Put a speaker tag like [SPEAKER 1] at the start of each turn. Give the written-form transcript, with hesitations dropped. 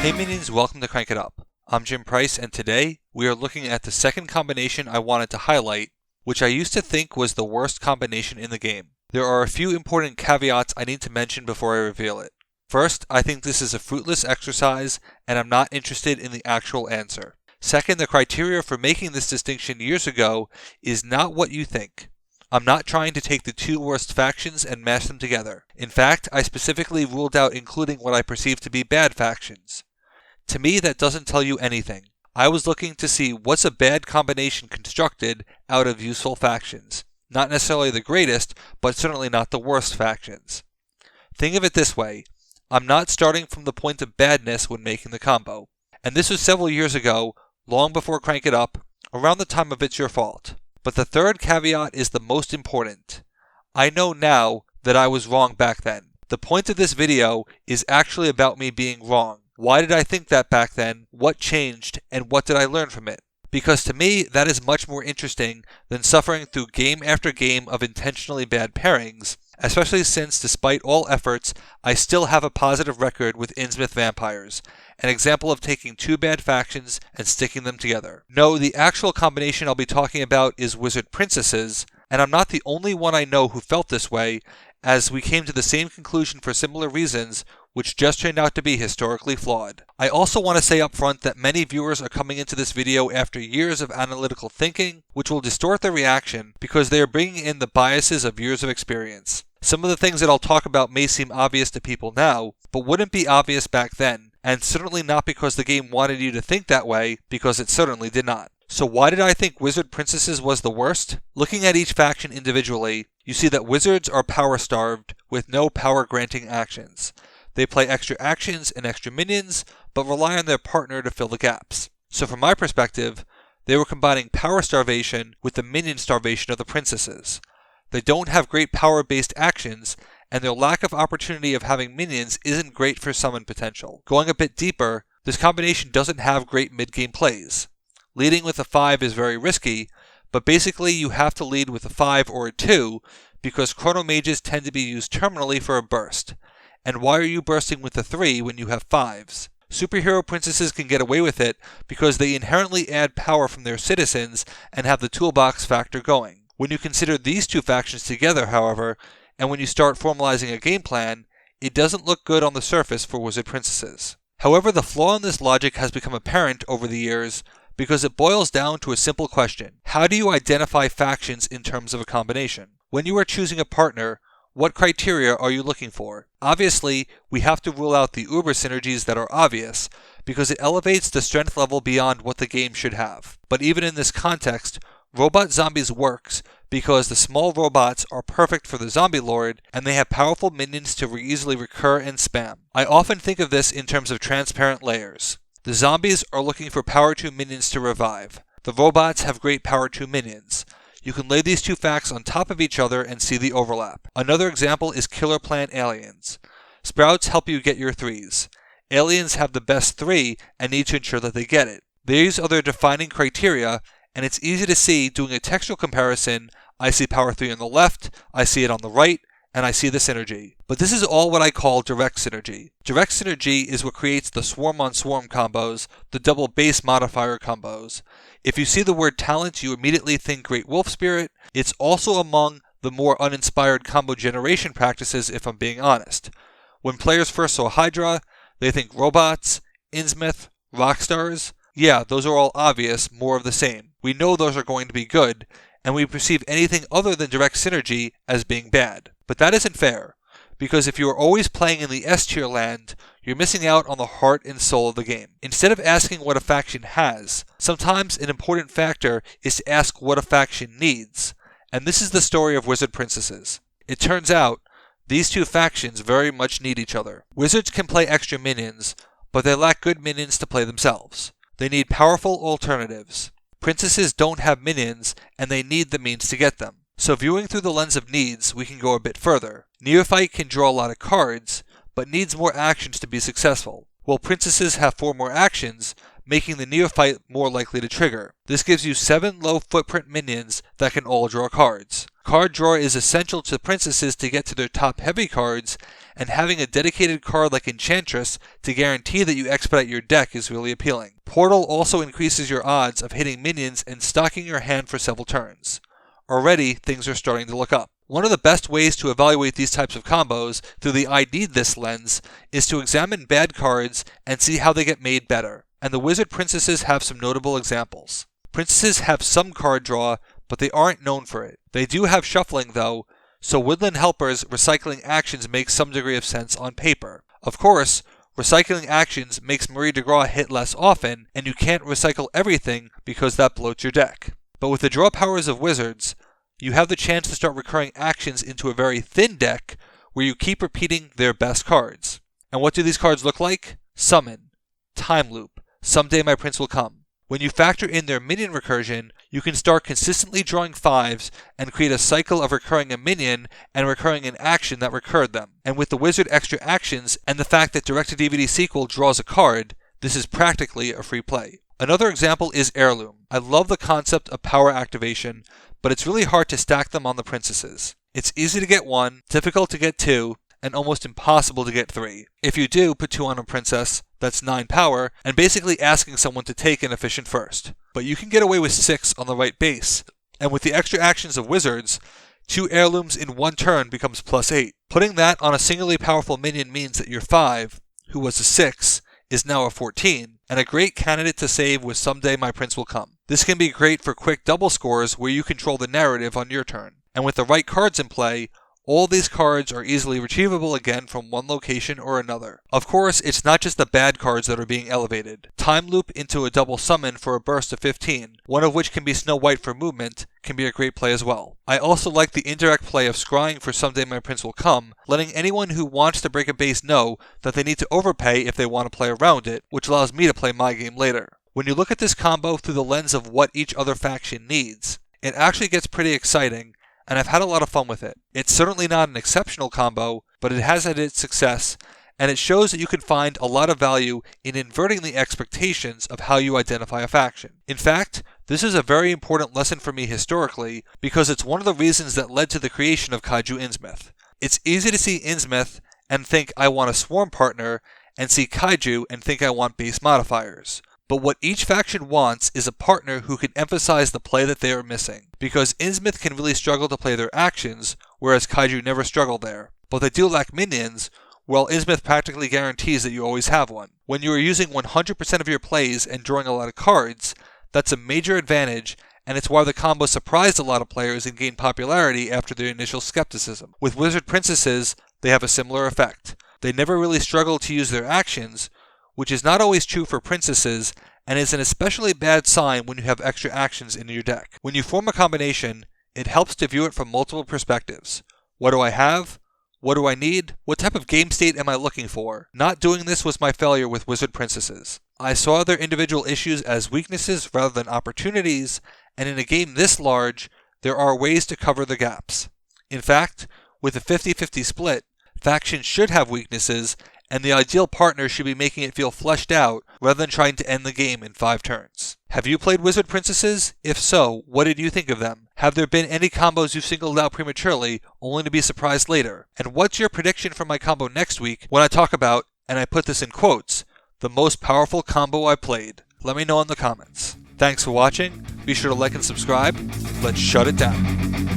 [SPEAKER 1] Hey minions, welcome to Crank It Up. I'm Jim Price, and today we are looking at the second combination I wanted to highlight, which I used to think was the worst combination in the game. There are a few important caveats I need to mention before I reveal it. First, I think this is a fruitless exercise, and I'm not interested in the actual answer. Second, the criteria for making this distinction years ago is not what you think. I'm not trying to take the two worst factions and mash them together. In fact, I specifically ruled out including what I perceive to be bad factions. To me, that doesn't tell you anything. I was looking to see what's a bad combination constructed out of useful factions. Not necessarily the greatest, but certainly not the worst factions. Think of it this way. I'm not starting from the point of badness when making the combo. And this was several years ago, long before Crank It Up, around the time of It's Your Fault. But the third caveat is the most important. I know now that I was wrong back then. The point of this video is actually about me being wrong. Why did I think that back then? What changed? And what did I learn from it? Because to me, that is much more interesting than suffering through game after game of intentionally bad pairings, especially since, despite all efforts, I still have a positive record with Innsmouth Vampires, an example of taking two bad factions and sticking them together. No, the actual combination I'll be talking about is Wizard Princesses, and I'm not the only one I know who felt this way, as we came to the same conclusion for similar reasons, which just turned out to be historically flawed. I also want to say up front that many viewers are coming into this video after years of analytical thinking, which will distort their reaction because they are bringing in the biases of years of experience. Some of the things that I'll talk about may seem obvious to people now, but wouldn't be obvious back then, and certainly not because the game wanted you to think that way, because it certainly did not. So why did I think Wizard Princesses was the worst? Looking at each faction individually, you see that wizards are power-starved with no power-granting actions. They play extra actions and extra minions, but rely on their partner to fill the gaps. So from my perspective, they were combining power starvation with the minion starvation of the princesses. They don't have great power-based actions, and their lack of opportunity of having minions isn't great for summon potential. Going a bit deeper, this combination doesn't have great mid-game plays. Leading with a 5 is very risky, but basically you have to lead with a 5 or a 2 because chrono mages tend to be used terminally for a burst. And why are you bursting with a 3 when you have 5s? Superhero princesses can get away with it because they inherently add power from their citizens and have the toolbox factor going. When you consider these two factions together, however, and when you start formalizing a game plan, it doesn't look good on the surface for Wizard Princesses. However, the flaw in this logic has become apparent over the years because it boils down to a simple question. How do you identify factions in terms of a combination? When you are choosing a partner, what criteria are you looking for? Obviously, we have to rule out the uber synergies that are obvious, because it elevates the strength level beyond what the game should have. But even in this context, Robot Zombies works because the small robots are perfect for the zombie lord, and they have powerful minions to easily recur and spam. I often think of this in terms of transparent layers. The zombies are looking for power 2 minions to revive. The robots have great power 2 minions. You can lay these two facts on top of each other and see the overlap. Another example is Killer Plant Aliens. Sprouts help you get your 3s. Aliens have the best 3 and need to ensure that they get it. These are their defining criteria, and it's easy to see doing a textual comparison. I see power 3 on the left, I see it on the right, and I see the synergy. But this is all what I call direct synergy. Direct synergy is what creates the swarm on swarm combos, the double base modifier combos. If you see the word talent, you immediately think Great Wolf Spirit. It's also among the more uninspired combo generation practices, if I'm being honest. When players first saw Hydra, they think robots, Innsmouth, Rockstars. Yeah, those are all obvious, more of the same. We know those are going to be good, and we perceive anything other than direct synergy as being bad. But that isn't fair, because if you are always playing in the S-tier land, you're missing out on the heart and soul of the game. Instead of asking what a faction has, sometimes an important factor is to ask what a faction needs, and this is the story of Wizard Princesses. It turns out, these two factions very much need each other. Wizards can play extra minions, but they lack good minions to play themselves. They need powerful alternatives. Princesses don't have minions, and they need the means to get them. So viewing through the lens of needs, we can go a bit further. Neophyte can draw a lot of cards, but needs more actions to be successful, while princesses have 4 more actions, making the Neophyte more likely to trigger. This gives you 7 low footprint minions that can all draw cards. Card draw is essential to princesses to get to their top heavy cards, and having a dedicated card like Enchantress to guarantee that you expedite your deck is really appealing. Portal also increases your odds of hitting minions and stocking your hand for several turns. Already, things are starting to look up. One of the best ways to evaluate these types of combos through the I need this lens is to examine bad cards and see how they get made better. And the Wizard Princesses have some notable examples. Princesses have some card draw, but they aren't known for it. They do have shuffling though, so Woodland Helper's recycling actions make some degree of sense on paper. Of course, recycling actions makes Marie de Gras hit less often, and you can't recycle everything because that bloats your deck. But with the draw powers of Wizards, you have the chance to start recurring actions into a very thin deck where you keep repeating their best cards. And what do these cards look like? Summon, Time Loop, Someday My Prince Will Come. When you factor in their minion recursion, you can start consistently drawing 5s and create a cycle of recurring a minion and recurring an action that recurred them. And with the Wizard extra actions and the fact that Direct-to-DVD Sequel draws a card, this is practically a free play. Another example is Heirloom. I love the concept of power activation, but it's really hard to stack them on the princesses. It's easy to get 1, difficult to get 2, and almost impossible to get 3. If you do put 2 on a princess, that's 9 power, and basically asking someone to take an efficient first. But you can get away with 6 on the right base, and with the extra actions of Wizards, 2 heirlooms in 1 turn becomes +8. Putting that on a singularly powerful minion means that your 5, who was a 6, is now a 14, and a great candidate to save with Someday My Prince Will Come. This can be great for quick double scores where you control the narrative on your turn. And with the right cards in play, all these cards are easily retrievable again from one location or another. Of course, it's not just the bad cards that are being elevated. Time Loop into a double summon for a burst of 15, one of which can be Snow White for movement, can be a great play as well. I also like the indirect play of scrying for Someday My Prince Will Come, letting anyone who wants to break a base know that they need to overpay if they want to play around it, which allows me to play my game later. When you look at this combo through the lens of what each other faction needs, it actually gets pretty exciting, and I've had a lot of fun with it. It's certainly not an exceptional combo, but it has had its success, and it shows that you can find a lot of value in inverting the expectations of how you identify a faction. In fact, this is a very important lesson for me historically, because it's one of the reasons that led to the creation of Kaiju Innsmouth. It's easy to see Innsmouth and think I want a swarm partner, and see Kaiju and think I want base modifiers. But what each faction wants is a partner who can emphasize the play that they are missing, because Innsmouth can really struggle to play their actions, whereas Kaiju never struggle there. But they do lack minions, while Innsmouth practically guarantees that you always have one. When you are using 100% of your plays and drawing a lot of cards, that's a major advantage, and it's why the combo surprised a lot of players and gained popularity after their initial skepticism. With Wizard Princesses, they have a similar effect. They never really struggle to use their actions, which is not always true for princesses, and is an especially bad sign when you have extra actions in your deck. When you form a combination, it helps to view it from multiple perspectives. What do I have? What do I need? What type of game state am I looking for? Not doing this was my failure with Wizard Princesses. I saw their individual issues as weaknesses rather than opportunities, and in a game this large, there are ways to cover the gaps. In fact, with a 50-50 split, factions should have weaknesses, and the ideal partner should be making it feel fleshed out rather than trying to end the game in 5 turns. Have you played Wizard Princesses? If so, what did you think of them? Have there been any combos you've singled out prematurely, only to be surprised later? And what's your prediction for my combo next week when I talk about, and I put this in quotes, the most powerful combo I played? Let me know in the comments. Thanks for watching. Be sure to like and subscribe. Let's shut it down.